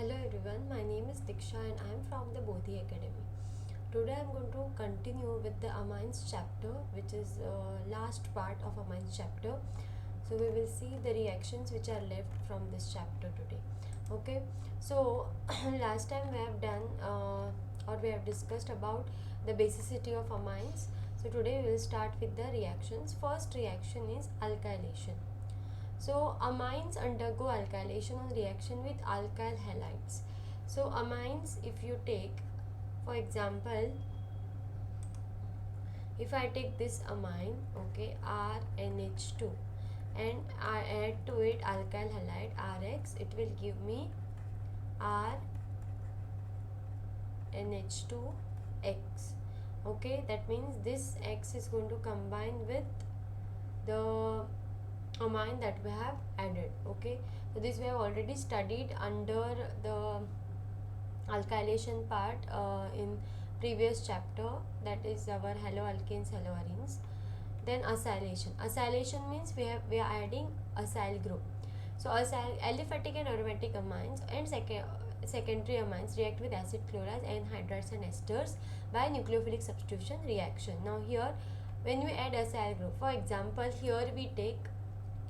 Hello everyone, my name is Diksha and I am from the Bodhi Academy. Today I am going to continue with the amines chapter, which is last part of amines chapter. So we will see the reactions which are left from this chapter today. Okay, so last time we have done or we have discussed about the basicity of amines. So today we will start with the reactions. First reaction is alkylation. So amines undergo alkylation on reaction with alkyl halides. So amines, if you take, for example, if I take this amine, okay, RNH2, and I add to it alkyl halide RX, it will give me RNH2X. Okay, that means this X is going to combine with the amine that we have added. Okay, so this we have already studied under the alkylation part in previous chapter, that is our haloalkanes, haloarenes. Then acylation means we are adding acyl group. So aliphatic and aromatic amines and secondary amines react with acid chlorides, anhydrides and esters by nucleophilic substitution reaction. Now here when we add acyl group, for example here we take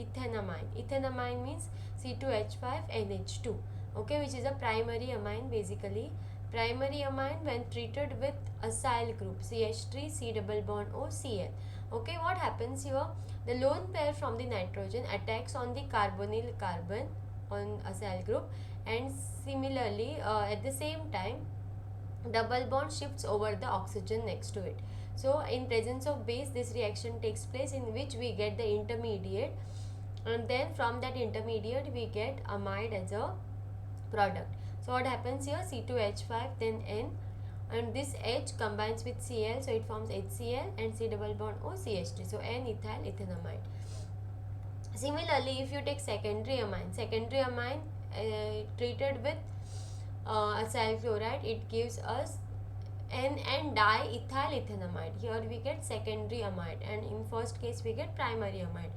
ethanamine. Ethanamine means C2H5NH2, okay, which is a primary amine. Basically primary amine when treated with acyl group CH3 C double bond O Cl. Okay, what happens here? The lone pair from the nitrogen attacks on the carbonyl carbon on acyl group, and similarly at the same time double bond shifts over the oxygen next to it. So in presence of base this reaction takes place, in which we get the intermediate, and then from that intermediate we get amide as a product. So what happens here? C2H5 then N, and this H combines with Cl, so it forms HCl, and C double bond O CH3, so N-ethyl ethanamide. Similarly if you take secondary amine treated with acyl chloride, it gives us N and diethyl ethanamide. Here we get secondary amide, and in first case we get primary amide.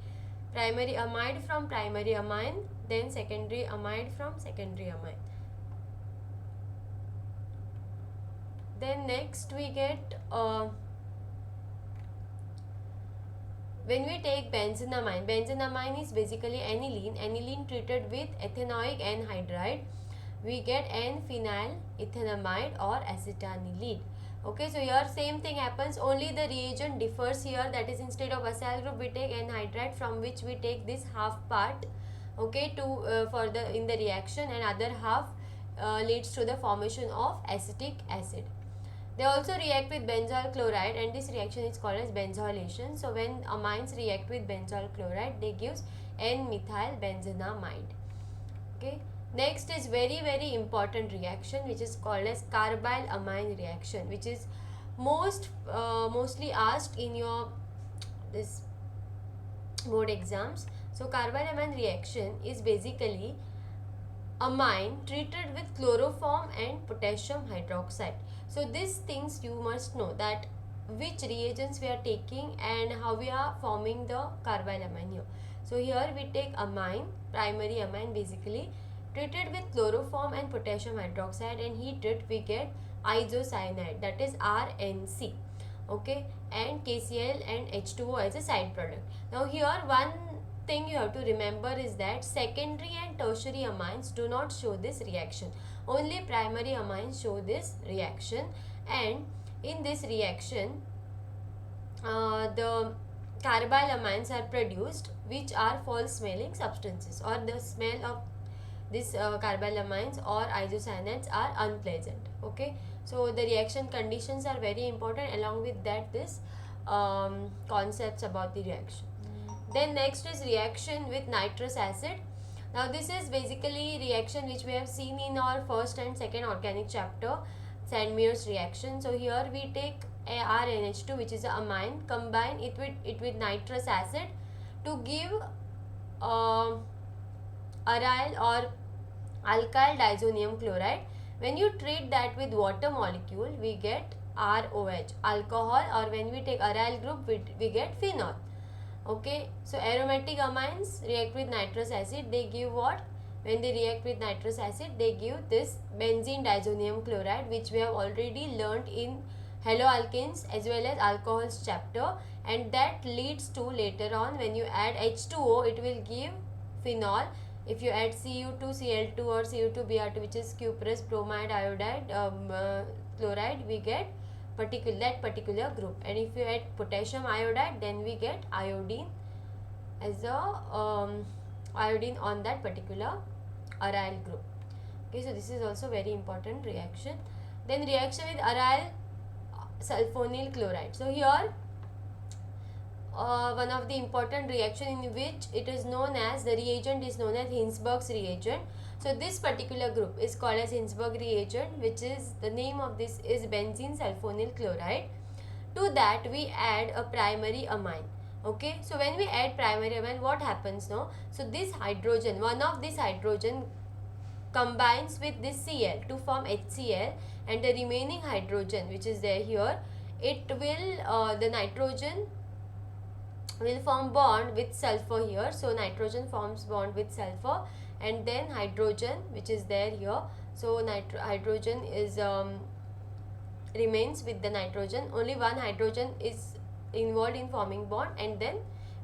Primary amide from primary amine, then secondary amide from secondary amine. Then next we get when we take benzenamine is basically aniline treated with ethanoic anhydride, we get N-phenyl ethanamide or acetanilide. Okay, so here same thing happens, only the reagent differs here, that is instead of acyl group we take anhydride, from which we take this half part, okay, to for the in the reaction, and other half leads to the formation of acetic acid. They also react with benzoyl chloride, and this reaction is called as benzylation. So when amines react with benzoyl chloride, they gives N-methyl benzenamide. Okay. Next is very important reaction, which is called as carbyl amine reaction, which is mostly asked in your this board exams. So carbyl amine reaction is basically amine treated with chloroform and potassium hydroxide. So these things you must know, that which reagents we are taking and how we are forming the carbyl amine here. So here we take amine, primary amine basically, treated with chloroform and potassium hydroxide, and heated we get isocyanide, that is RNC, okay, and KCl and H2O as a side product. Now here one thing you have to remember is that secondary and tertiary amines do not show this reaction, only primary amines show this reaction. And in this reaction the carbyl amines are produced, which are false smelling substances, or the smell of this carbyl amines or isocyanates are unpleasant. Okay, so the reaction conditions are very important, along with that this concepts about the reaction. Then next is reaction with nitrous acid. Now this is basically reaction which we have seen in our first and second organic chapter, Sandmeyer's reaction. So here we take RNH2, which is a amine, combine it with nitrous acid to give aryl or alkyl diazonium chloride. When you treat that with water molecule, we get ROH, alcohol, or when we take aryl group, we get phenol. Okay, so aromatic amines react with nitrous acid, they give what? when they react with nitrous acid, they give this benzene diazonium chloride, which we have already learnt in haloalkanes as well as alcohols chapter, and that leads to later on when you add H2O, it will give phenol. If you add Cu2Cl2 or Cu2Br2, which is cuprous bromide iodide chloride, we get that particular group. And if you add potassium iodide, then we get iodine as a iodine on that particular aryl group. Okay, so this is also very important reaction. Then reaction with aryl sulfonyl chloride. So here one of the important reaction in which it is known as, the reagent is known as Hinsberg's reagent. So this particular group is called as Hinsberg reagent, which is, the name of this is benzene sulfonyl chloride. To that we add a primary amine. Okay, so when we add primary amine, what happens now? So this hydrogen, one of this hydrogen combines with this Cl to form HCl, and the remaining hydrogen which is there here, it will the nitrogen will form bond with sulfur here. So nitrogen forms bond with sulfur, and then hydrogen which is there here, so hydrogen is remains with the nitrogen. Only one hydrogen is involved in forming bond, and then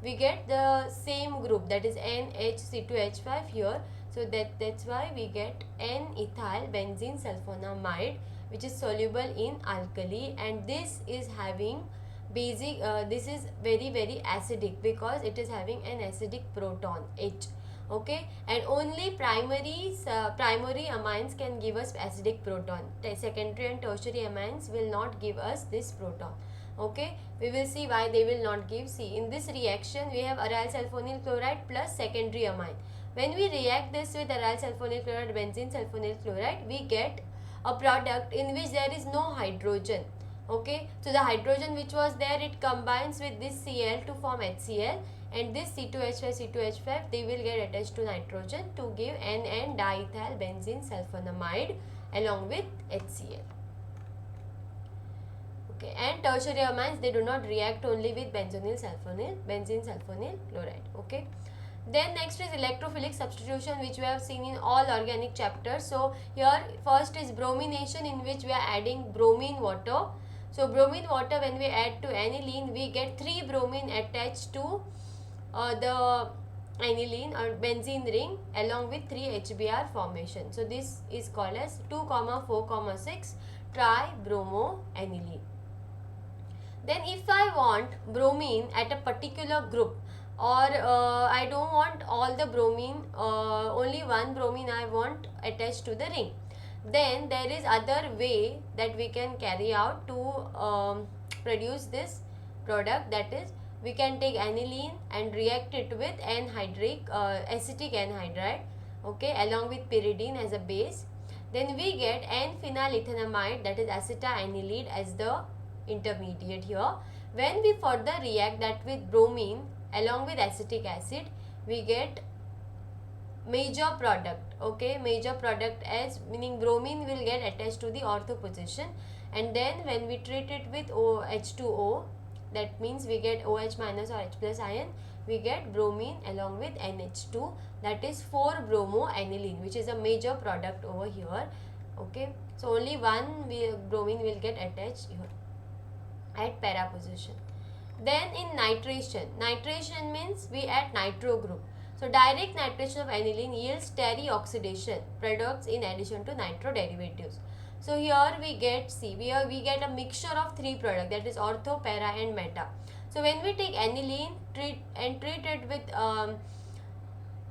we get the same group, that is NHC2H5 here. So that's why we get N-ethyl benzene sulfonamide, which is soluble in alkali, and this is having basic this is very acidic because it is having an acidic proton H. Okay, and only primary amines can give us acidic proton. Secondary and tertiary amines will not give us this proton. Okay, we will see why they will not give. See, in this reaction we have aryl sulfonyl chloride plus secondary amine. When we react this with aryl sulfonyl chloride, benzene sulfonyl chloride, we get a product in which there is no hydrogen. Okay, so the hydrogen which was there, it combines with this Cl to form HCl, and this C2H5 they will get attached to nitrogen to give NN diethyl benzene sulfonamide along with HCl. Okay, and tertiary amines, they do not react only with benzene sulfonyl chloride. Okay, then next is electrophilic substitution, which we have seen in all organic chapters. So here first is bromination, in which we are adding bromine water. So bromine water, when we add to aniline, we get 3 bromine attached to the aniline or benzene ring along with 3 HBr formation. So this is called as 2,4,6 tribromoaniline. Then if I want bromine at a particular group, or I don't want all the bromine, only one bromine I want attached to the ring, then there is other way that we can carry out to produce this product. That is, we can take aniline and react it with acetic anhydride, okay, along with pyridine as a base. Then we get N-phenyl ethanamide, that is acetoanilide, as the intermediate here. When we further react that with bromine along with acetic acid, we get major product. Okay, major product, as meaning bromine will get attached to the ortho position, and then when we treat it with H2O, that means we get OH minus or H plus ion, we get bromine along with NH2, that is 4-bromoaniline, which is a major product over here. Okay, so only one bromine will get attached here at para position. Then in nitration means we add nitro group. So direct nitration of aniline yields terioxidation products in addition to nitro derivatives. So here we get, we get a mixture of 3 products, that is ortho, para and meta. So when we take aniline treat it with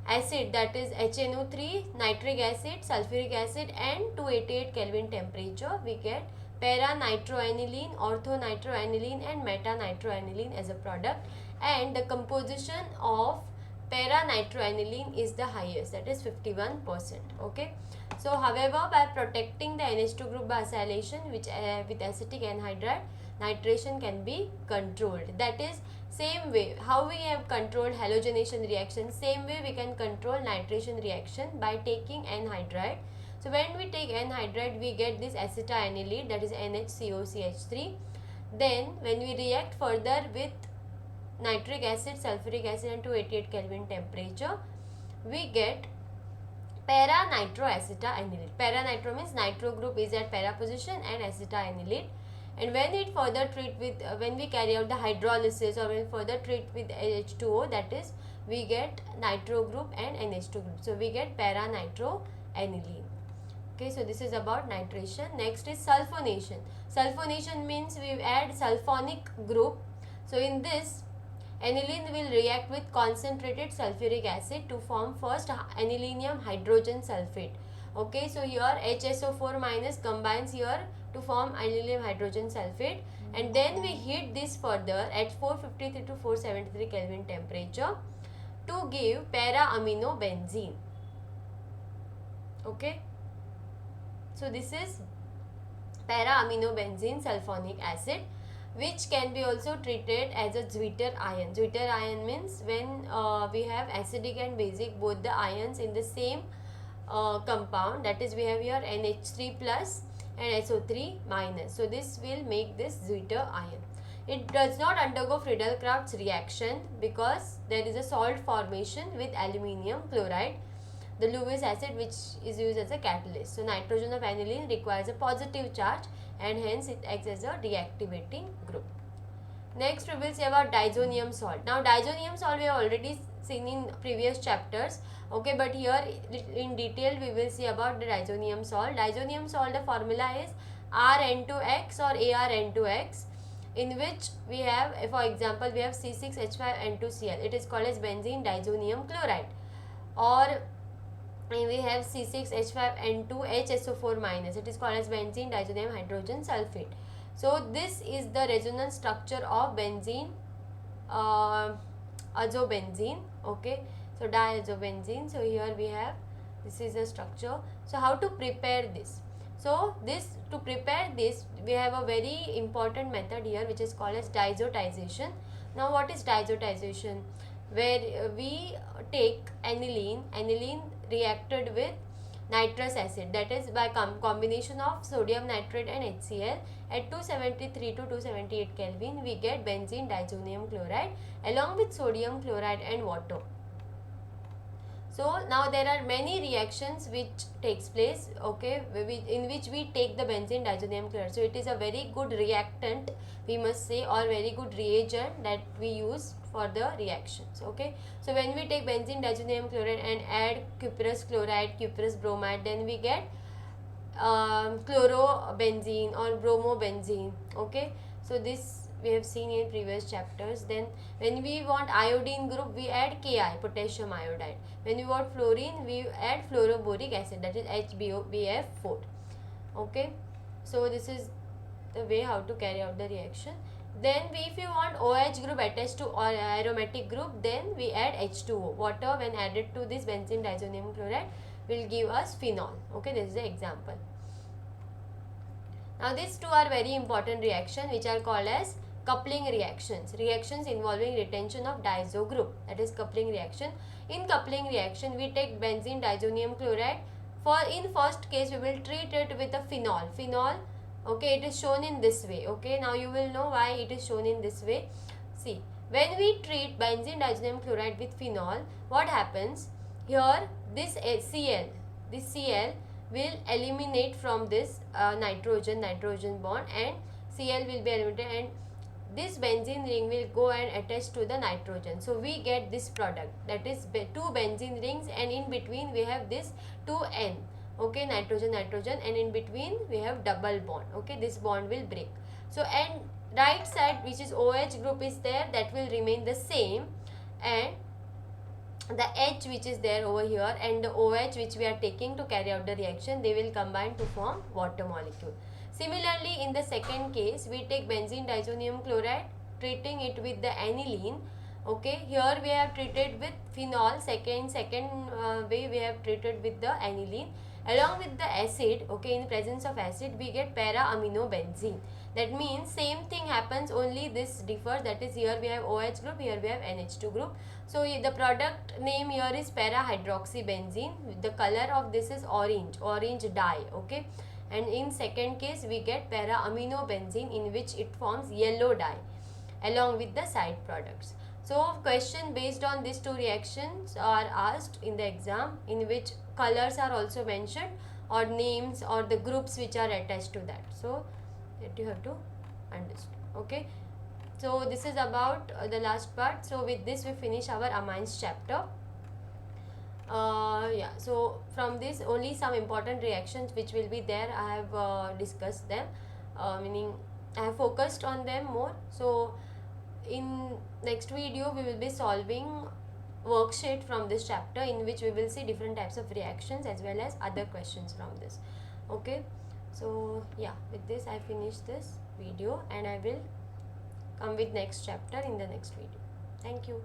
acid, that is HNO3, nitric acid, sulfuric acid and 288 Kelvin temperature, we get para-nitroaniline, ortho-nitroaniline and meta-nitroaniline as a product, and the composition of para-nitroaniline is the highest, that is 51%. Okay, so however, by protecting the NH2 group by acylation which with acetic anhydride, nitration can be controlled. That is, same way how we have controlled halogenation reaction, same way we can control nitration reaction by taking anhydride. So when we take anhydride, we get this acetoanilide, that is NHCOCH3. Then when we react further with nitric acid, sulfuric acid and 288 Kelvin temperature, we get para-nitroacetoanilate. Para-nitro means nitro group is at para position and acetoanilate. And when it further treat with, when we carry out the hydrolysis or when further treat with H2O, that is we get nitro group and NH2 group. So we get para-nitroaniline. Okay, so this is about nitration. Next is sulfonation. Sulfonation means we add sulfonic group. So in this, aniline will react with concentrated sulfuric acid to form first anilinium hydrogen sulfate. Okay, so here HSO4 minus combines here to form anilinium hydrogen sulfate, and then we heat this further at 453 to 473 Kelvin temperature to give para-aminobenzene. Okay, so this is para-aminobenzene sulfonic acid, which can be also treated as a Zwitter ion. Zwitter ion means when we have acidic and basic both the ions in the same compound, that is we have here NH3 plus and SO3 minus. So this will make this Zwitter ion. It does not undergo Friedel-Crafts reaction because there is a salt formation with aluminium chloride, the Lewis acid, which is used as a catalyst. So nitrogen of aniline requires a positive charge and hence it acts as a reactivating group. Next we will see about diazonium salt. Now diazonium salt we have already seen in previous chapters, okay, but here in detail we will see about the diazonium salt. Diazonium salt, the formula is RN2X or ARN2X, in which we have, for example, we have C6H5N2Cl. It is called as benzene diazonium chloride, or we have C6H5N2HSO4 minus. It is called as benzene diazonium hydrogen sulfate. So this is the resonance structure of benzene, azobenzene. Okay, so diazobenzene. So here we have, this is the structure. So how to prepare this? So this, to prepare this, we have a very important method here which is called as diazotization. Now what is diazotization? Where we take aniline reacted with nitrous acid, that is by combination of sodium nitrate and HCl at 273 to 278 Kelvin, we get benzene diazonium chloride along with sodium chloride and water. So now there are many reactions which takes place, okay, in which we take the benzene diazonium chloride. So it is a very good reactant, we must say, or very good reagent that we use for the reactions. Okay, so when we take benzene diazonium chloride and add cuprous chloride, cuprous bromide, then we get chlorobenzene or bromobenzene. Okay, so this we have seen in previous chapters. Then when we want iodine group, we add Ki, potassium iodide. When we want fluorine, we add fluoroboric acid, that is HBF4. Okay, so this is the way how to carry out the reaction. Then if you want OH group attached to or aromatic group, then we add H2O. Water when added to this benzene diazonium chloride will give us phenol. Okay, this is the example. Now these two are very important reactions which are called as coupling reactions. Reactions involving retention of diazo group, that is coupling reaction. In coupling reaction, we take benzene diazonium chloride. For in first case, we will treat it with a phenol. Okay, it is shown in this way. Okay, now you will know why it is shown in this way. See, when we treat benzene diazonium chloride with phenol, what happens? Here, this Cl will eliminate from this nitrogen bond, and Cl will be eliminated, and this benzene ring will go and attach to the nitrogen. So we get this product, that is two benzene rings, and in between we have this 2N. Okay, nitrogen, and in between we have double bond. Okay, this bond will break. So and right side, which is OH group, is there, that will remain the same, and the H which is there over here and the OH which we are taking to carry out the reaction, they will combine to form water molecule. Similarly, in the second case, we take benzene diazonium chloride, treating it with the aniline. Okay, here we have treated with phenol. Second way we have treated with the aniline along with the acid. Okay, in presence of acid we get para-aminobenzene. That means same thing happens, only this differs, that is here we have OH group, here we have NH2 group. So the product name here is para-hydroxybenzene. The color of this is orange dye. Okay, and in second case we get para-aminobenzene, in which it forms yellow dye along with the side products. So question based on these two reactions are asked in the exam, in which colors are also mentioned or names or the groups which are attached to that. So that you have to understand. Okay. So this is about the last part. So with this we finish our amines chapter. Yeah, so from this only some important reactions which will be there, I have discussed them, meaning I have focused on them more. So in next video we will be solving worksheet from this chapter, in which we will see different types of reactions as well as other questions from this. Okay, so yeah, with this I finish this video and I will come with next chapter in the next video. Thank you.